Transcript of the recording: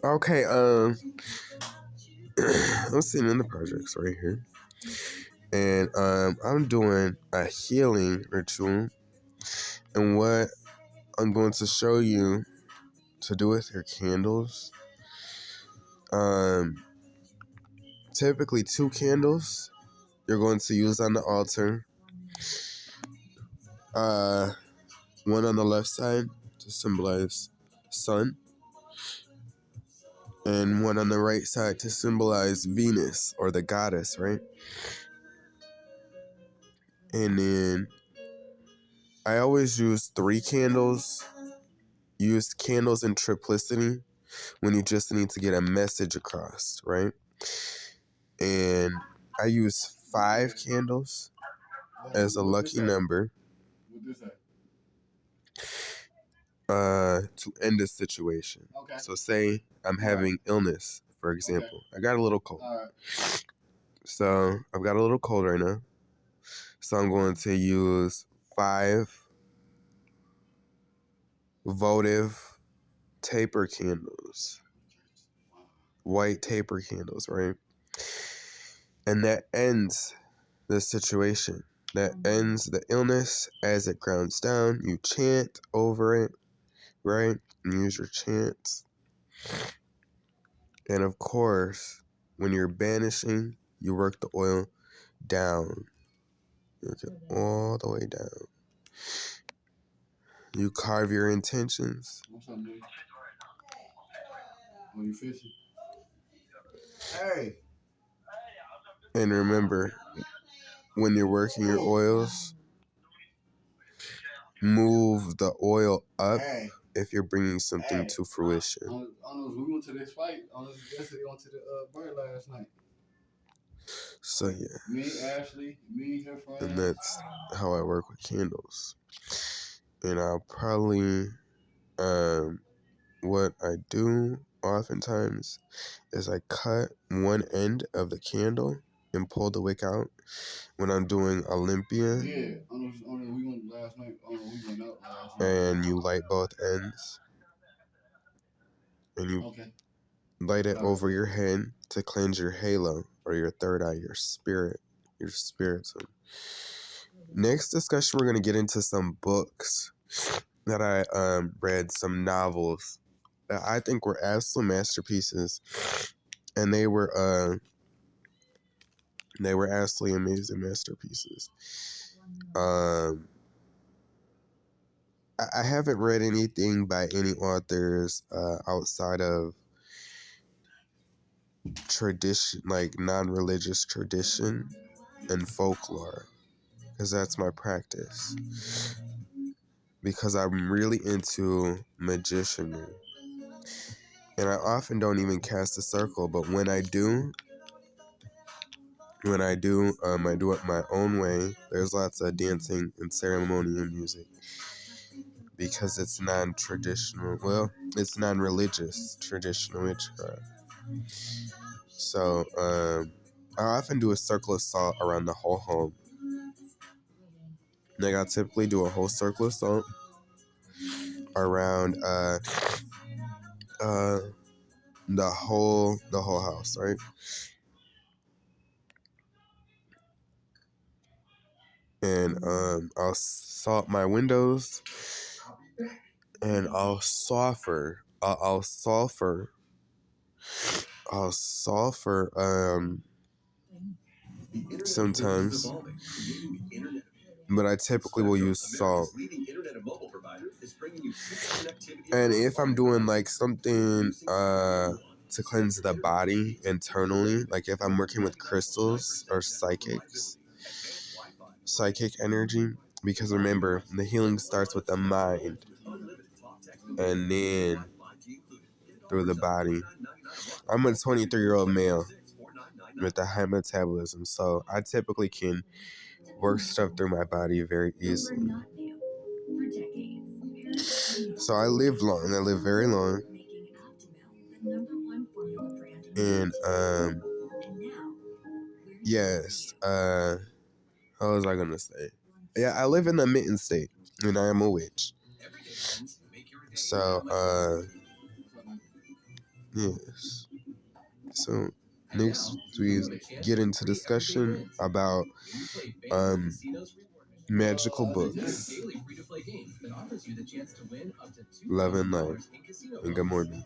Okay, I'm sitting in the projects right here, and I'm doing a healing ritual, and what I'm going to show you to do with your candles. Typically 2 candles you're going to use on the altar. One on the left side to symbolize sun, and one on the right side to symbolize Venus or the goddess, right? And then I always use 3 candles. Use candles in triplicity when you just need to get a message across, right? And I use 5 candles as a lucky number to end a situation. Okay. So say I'm having illness, for example. Okay. I got a little cold. So I've got a little cold right now. So I'm going to use 5 votive taper candles. White taper candles, right? And that ends the situation. That ends the illness as it grounds down. You chant over it, right? And use your chants. And of course, when you're banishing, you work the oil down. You work it all the way down. You carve your intentions. What's up, dude? Oh, you fishing? Hey. And remember, when you're working your oils, move the oil up if you're bringing something to fruition. I don't know if we went to this fight. I don't know if yesterday went to the bird last night. So yeah. Me, Ashley, me, her friend. And that's how I work with candles. And I'll probably, what I do oftentimes is I cut one end of the candle and pull the wick out when I'm doing Olympia. Yeah, we went last night. We went out last night. And you light both ends. And you light it over your head to cleanse your halo or your third eye, your spirit. So next discussion, we're going to get into some books that I read, some novels that I think were absolute masterpieces. And they were absolutely amazing masterpieces. I haven't read anything by any authors outside of tradition, like non-religious tradition and folklore, because that's my practice. Because I'm really into magicianry. And I often don't even cast a circle, but when I do, I do it my own way. There's lots of dancing and ceremonial music because it's non-traditional. Well, it's non-religious traditional witchcraft. So I often do a circle of salt around the whole home. Like I typically do a whole circle of salt around the whole house, right? And I'll salt my windows, and I'll sulfur sometimes, but I typically will use salt. And if I'm doing like something to cleanse the body internally, like if I'm working with crystals or psychic energy, because remember, the healing starts with the mind and then through the body. I'm a 23-year-old male with a high metabolism, so I typically can work stuff through my body very easily. So I live long. I live very long. And yes, how was I gonna say? Yeah, I live in the mitten state, and I am a witch. So Yes. So next we get into discussion about magical books. Love and light. And good morning.